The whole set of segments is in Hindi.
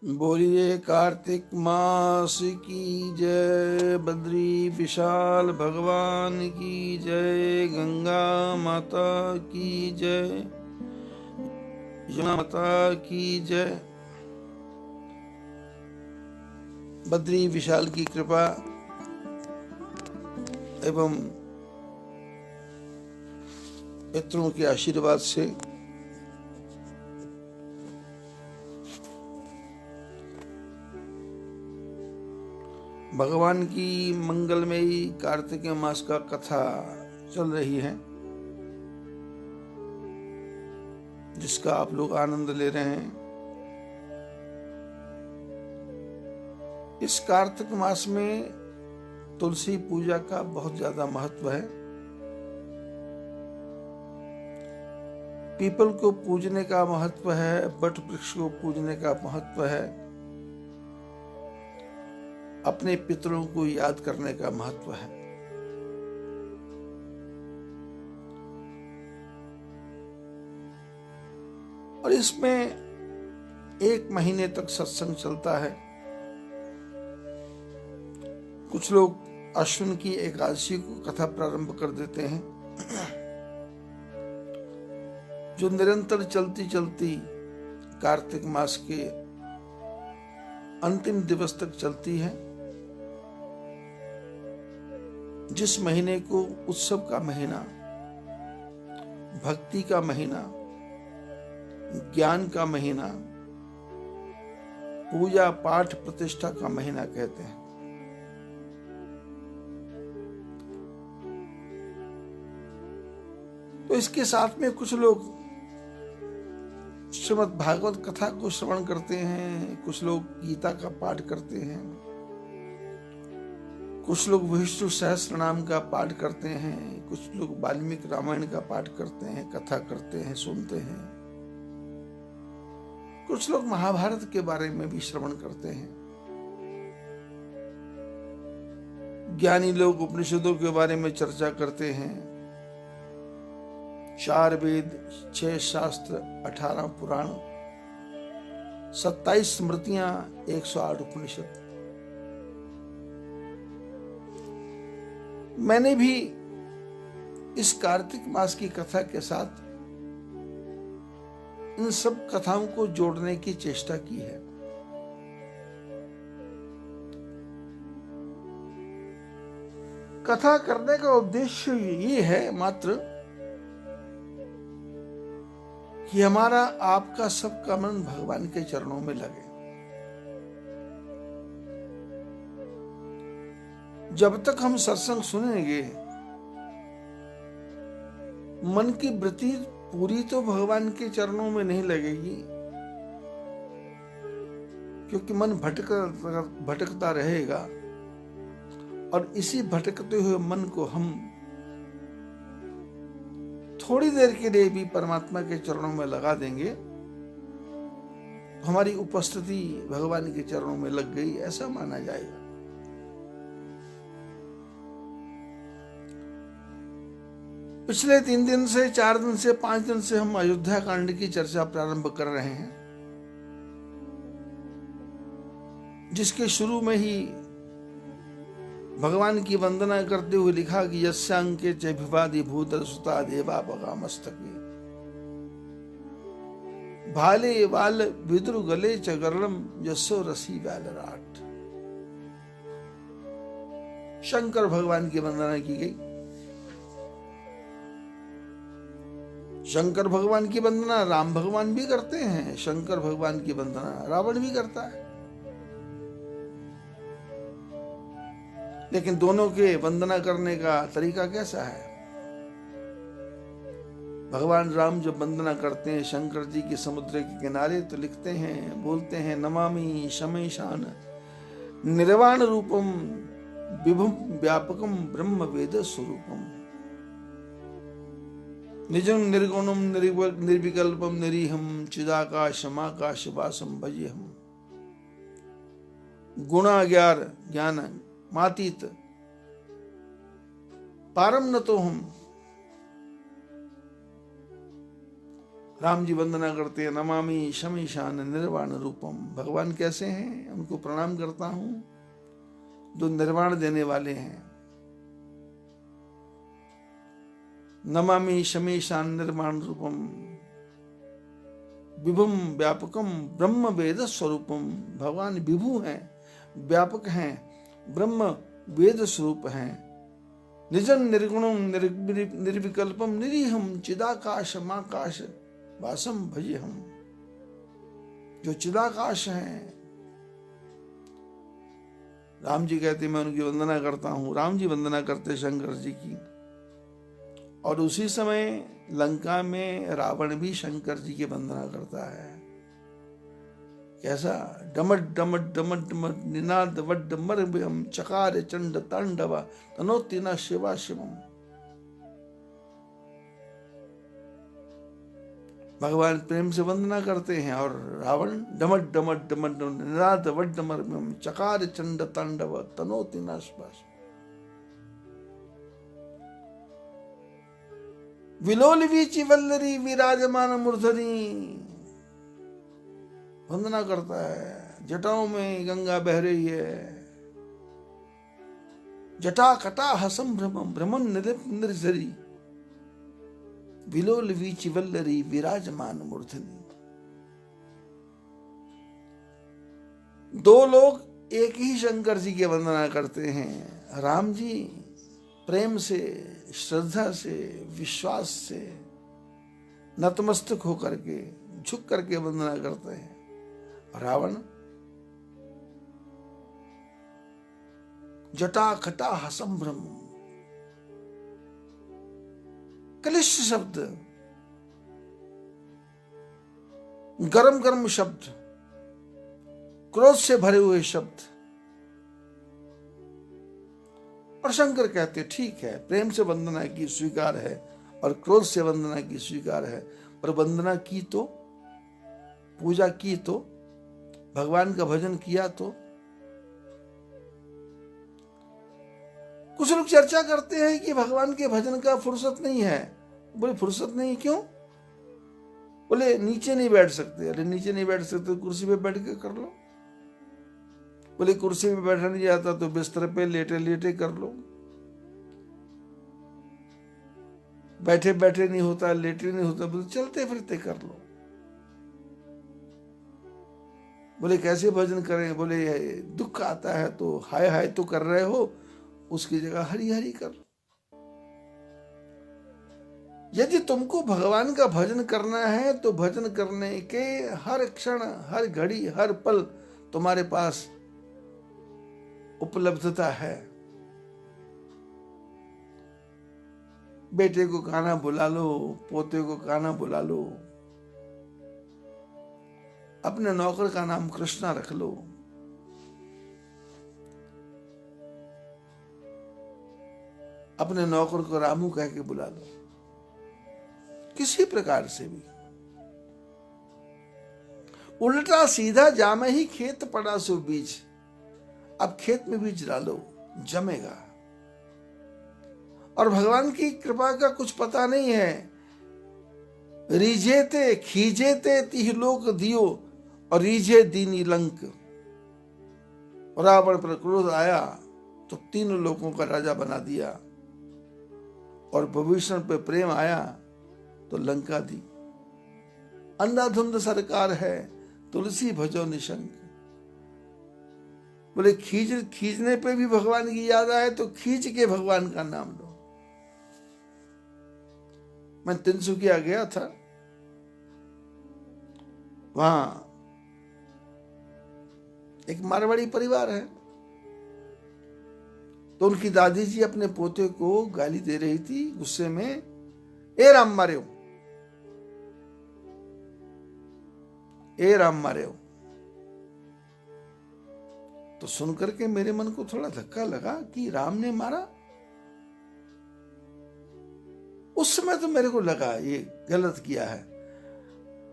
बोलिए कार्तिक मास की जय, बद्री विशाल भगवान की जय, गंगा माता की जय, यमुना माता की जय। बद्री विशाल की कृपा एवं पितरों के आशीर्वाद से भगवान की मंगलमयी कार्तिक मास का कथा चल रही है, जिसका आप लोग आनंद ले रहे हैं। इस कार्तिक मास में तुलसी पूजा का बहुत ज्यादा महत्व है। पीपल को पूजने का महत्व है, वट वृक्ष को पूजने का महत्व है, अपने पितरों को याद करने का महत्व है। और इसमें 1 महीने तक सत्संग चलता है। कुछ लोग अश्विन की एकादशी को कथा प्रारंभ कर देते हैं, जो निरंतर चलती चलती कार्तिक मास के अंतिम दिवस तक चलती है। जिस महीने को उत्सव का महीना, भक्ति का महीना, ज्ञान का महीना, पूजा पाठ प्रतिष्ठा का महीना कहते हैं। तो इसके साथ में कुछ लोग श्रीमद् भागवत कथा को श्रवण करते हैं, कुछ लोग गीता का पाठ करते हैं, कुछ लोग विष्णु सहस्त्र नाम का पाठ करते हैं, कुछ लोग वाल्मीकि रामायण का पाठ करते हैं, कथा करते हैं, सुनते हैं, कुछ लोग महाभारत के बारे में भी श्रवण करते हैं। ज्ञानी लोग उपनिषदों के बारे में चर्चा करते हैं। 4 वेद, 6 शास्त्र, 18 पुराण, 27 स्मृतियां, 108 उपनिषद। मैंने भी इस कार्तिक मास की कथा के साथ इन सब कथाओं को जोड़ने की चेष्टा की है। कथा करने का उद्देश्य ये है मात्र कि हमारा आपका सबका मन भगवान के चरणों में लगे। जब तक हम सत्संग सुनेंगे, मन की वृत्ति पूरी तो भगवान के चरणों में नहीं लगेगी, क्योंकि मन भटकता रहेगा। और इसी भटकते हुए मन को हम थोड़ी देर के लिए भी परमात्मा के चरणों में लगा देंगे, हमारी उपस्थिति भगवान के चरणों में लग गई, ऐसा माना जाएगा। पिछले 3 दिन से, 4 दिन से, 5 दिन से हम अयोध्या कांड की चर्चा प्रारंभ कर रहे हैं, जिसके शुरू में ही भगवान की वंदना करते हुए लिखा कि यस्यांके च विवादि भूत सुता देवा बगा मस्तके भाले वाल विद्रु गले च गरलम यस्सो रसी वैलराट। शंकर भगवान की वंदना की गई। शंकर भगवान की वंदना राम भगवान भी करते हैं, शंकर भगवान की वंदना रावण भी करता है। लेकिन दोनों के वंदना करने का तरीका कैसा है? भगवान राम जब वंदना करते हैं शंकर जी के समुद्र के किनारे, तो लिखते हैं, बोलते हैं, नमामि शमैशान निर्वाण रूपम विभुम व्यापकम ब्रह्म वेद स्वरूपम निजं निर्गुणं निर्विकल्पं निरीहं चिदाकाशमाकाश वासं भजेहम्। गुणाज्ञार ज्ञान मातीत पारम न तो हम। राम जी वंदना करते हैं, नमामि शमीशान निर्वाण रूपम। भगवान कैसे हैं? उनको प्रणाम करता हूं जो निर्वाण देने वाले हैं। नमामि शमीशान निर्वाण रूपम विभुम व्यापकम ब्रह्म वेद स्वरूपम। भगवान विभु हैं, व्यापक हैं, ब्रह्म वेद स्वरूप हैं। निजं निर्गुणम निर्विकल्पम निरीहम चिदाकाश माकाश वासम भजे हम। जो चिदाकाश हैं, राम जी कहते मैं उनकी वंदना करता हूं। राम जी वंदना करते शंकर जी की। और उसी समय लंका में रावण भी शंकर जी की वंदना करता है। कैसा? डमट डमट डमट डमट निनाद वड्ड मरभयम चकार चंड तांडव तनोति न शिवा शिवम। भगवान प्रेम से वंदना करते हैं और रावण डमट डमट डमट निनाद वड्ड मरभयम चकार चंड तांडव तनोति न शिवा शिवम। विलोल वीची वल्लरी विराजमान मूर्धनी। वंदना करता है, जटाओं में गंगा बह रही है। जटा कटा हसम भ्रमम भ्रमण निर्झरी विलोल वीची वल्लरी विराजमान मूर्धनी। दो लोग एक ही शंकर जी की वंदना करते हैं। राम जी प्रेम से, श्रद्धा से, विश्वास से नतमस्तक होकर के, झुक करके वंदना करते हैं। रावण जटा खटा हसंभ्रम। कलिष्ठ शब्द, गरम गरम शब्द, क्रोध से भरे हुए शब्द। और शंकर कहते ठीक है, प्रेम से वंदना की स्वीकार है और क्रोध से वंदना की स्वीकार है, पर वंदना की तो, पूजा की तो, भगवान का भजन किया तो। कुछ लोग चर्चा करते हैं कि भगवान के भजन का फुर्सत नहीं है। बोले फुर्सत नहीं क्यों? बोले नीचे नहीं बैठ सकते। अरे नीचे नहीं बैठ सकते, कुर्सी पे बैठ के कर लो। बोले कुर्सी पे बैठा नहीं जाता तो बिस्तर पे लेटे लेटे कर लो। बैठे बैठे नहीं होता, लेटे नहीं होता, बोले चलते फिरते कर लो। बोले कैसे भजन करें? बोले दुख आता है तो हाय हाय तो कर रहे हो, उसकी जगह हरि हरि कर लो। यदि तुमको भगवान का भजन करना है तो भजन करने के हर क्षण, हर घड़ी, हर पल तुम्हारे पास उपलब्धता है। बेटे को गाना बुला लो, पोते को गाना बुला लो, अपने नौकर का नाम कृष्णा रख लो। अपने नौकर को रामू कह के बुला लो। किसी प्रकार से भी। उल्टा सीधा जामे ही खेत पड़ा सो बीज। अब खेत में बीज डालो, जमेगा। और भगवान की कृपा का कुछ पता नहीं है। रीझेते खींचेते तिह लोक दियो और रीझे दीनी लंक। रावण पर क्रोध आया तो तीनों लोगों का राजा बना दिया, और विभीषण पे प्रेम आया तो लंका दी। अंधाधुंध सरकार है, तुलसी भजो निशंक। बोले खींचने पे भी भगवान की याद आए तो खींच के भगवान का नाम लो। मैं तिनसुकिया गया था, वहां एक मारवाड़ी परिवार है, तो उनकी दादी जी अपने पोते को गाली दे रही थी गुस्से में, ए राम मारे हो, ए राम मारे हो। तो सुनकर के मेरे मन को थोड़ा धक्का लगा कि राम ने मारा। उस समय तो मेरे को लगा ये गलत किया है,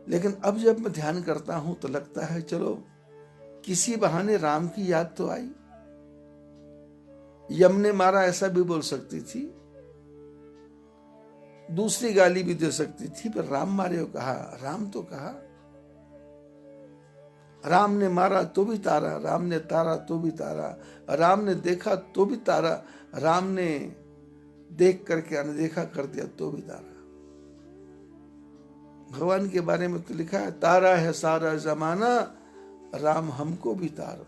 लेकिन अब जब मैं ध्यान करता हूं तो लगता है चलो किसी बहाने राम की याद तो आई। यम ने मारा ऐसा भी बोल सकती थी, दूसरी गाली भी दे सकती थी, पर राम मारे हो कहा, राम तो कहा। राम ने मारा तो भी तारा, राम ने तारा तो भी तारा, राम ने देखा तो भी तारा, राम ने देख करके अनदेखा कर दिया तो भी तारा। भगवान के बारे में तो लिखा है, तारा है सारा जमाना, राम हमको भी तारो।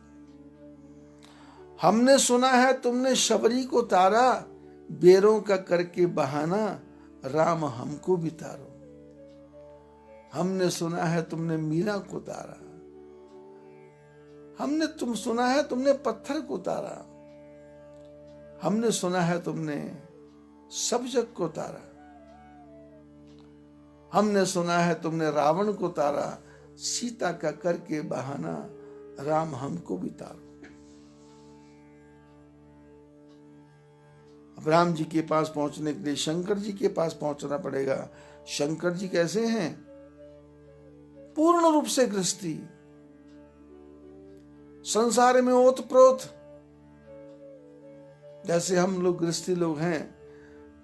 हमने सुना है तुमने शबरी को तारा, बेरों का करके बहाना, राम हमको भी तारो। हमने सुना है तुमने मीरा को तारा, तुम सुना है तुमने पत्थर को तारा, हमने सुना है तुमने सब जग को तारा, हमने सुना है तुमने रावण को तारा, सीता का करके बहाना, राम हमको भी तारो। अब राम जी के पास पहुंचने के लिए शंकर जी के पास पहुंचना पड़ेगा। शंकर जी कैसे हैं? पूर्ण रूप से गृहस्थी, संसार में ओतप्रोत। जैसे हम लोग गृहस्थी लोग हैं,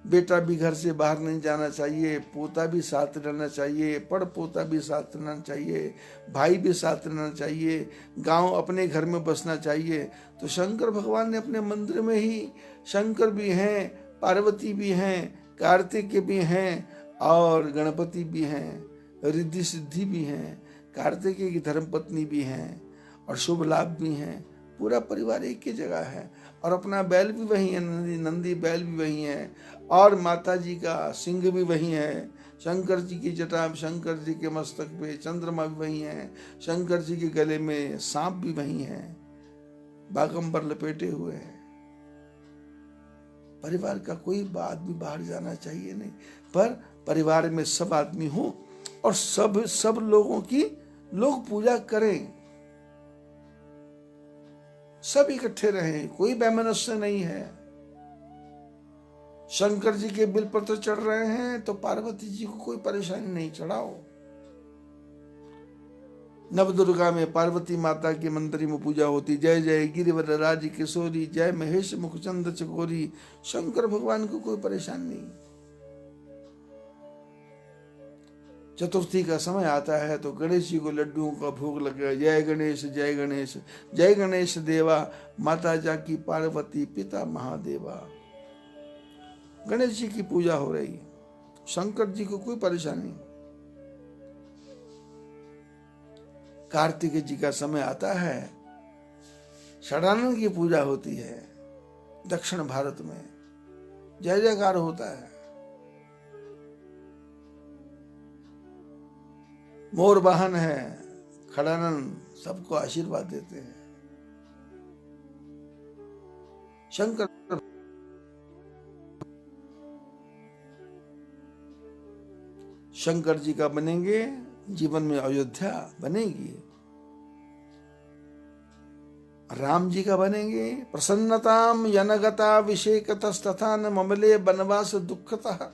बेटा भी घर से बाहर नहीं जाना चाहिए, पोता भी साथ रहना चाहिए, पड़ पोता भी साथ रहना चाहिए, भाई भी साथ रहना चाहिए, गांव अपने घर में बसना चाहिए। तो शंकर भगवान ने अपने मंदिर में ही, शंकर भी हैं, पार्वती भी हैं, कार्तिक भी हैं और गणपति भी हैं, रिद्धि सिद्धि भी हैं, कार्तिकेय की धर्मपत्नी भी हैं और शुभ लाभ भी हैं। पूरा परिवार एक ही जगह है और अपना बैल भी वही है, नंदी बैल भी वही है और माता जी का सिंह भी वही है। शंकर जी की जटा, शंकर जी के मस्तक पे चंद्रमा भी वही है, शंकर जी के गले में सांप भी वही है, बागंबर लपेटे हुए हैं। परिवार का कोई आदमी बाहर जाना चाहिए नहीं, पर परिवार में सब आदमी हो और सब लोगों की लोग पूजा करें, सब इकट्ठे रहें, कोई वैमनस्य नहीं है। शंकर जी के बिलपत्र चढ़ रहे हैं तो पार्वती जी को कोई परेशानी नहीं, चढ़ाओ। नवदुर्गा में पार्वती माता के मंदिर में पूजा होती, जय जय गिरिवर राज किशोरी, जय महेश मुखचंद चकोरी। शंकर भगवान को कोई परेशानी नहीं। चतुर्थी का समय आता है तो गणेश जी को लड्डुओं का भोग लगे, जय गणेश जय गणेश, जय गणेश देवा, माता जाकी पार्वती पिता महादेवा। गणेश जी की पूजा हो रही है, शंकर जी को कोई परेशानी नहीं। कार्तिक जी का समय आता है, षडानन की पूजा होती है, दक्षिण भारत में जय जयकार होता है। मोर वाहन है, खड़ानन सबको आशीर्वाद देते हैं। शंकर जी का बनेंगे, जीवन में अयोध्या बनेगी। राम जी का बनेंगे, प्रसन्नताम यनगता विषेकतस्तथा न ममले बनवास दुखतः,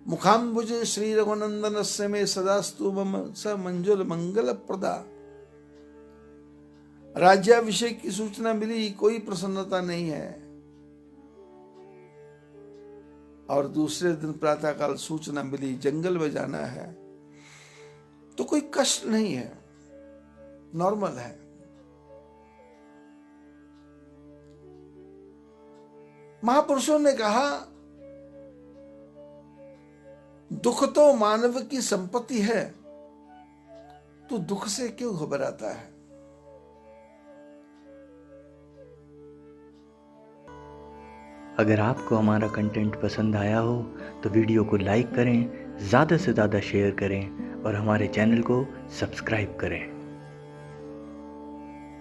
मुखाम्बुज श्री रघुनंदन से में सदास्तु मम स मंजुल मंगल प्रदा। राज्याभिषेक की सूचना मिली, कोई प्रसन्नता नहीं है। और दूसरे दिन प्रातःकाल सूचना मिली जंगल में जाना है, तो कोई कष्ट नहीं है, नॉर्मल है। महापुरुषों ने कहा, दुख तो मानव की संपत्ति है, तो दुख से क्यों घबराता है? अगर आपको हमारा कंटेंट पसंद आया हो तो वीडियो को लाइक करें, ज़्यादा से ज़्यादा शेयर करें और हमारे चैनल को सब्सक्राइब करें।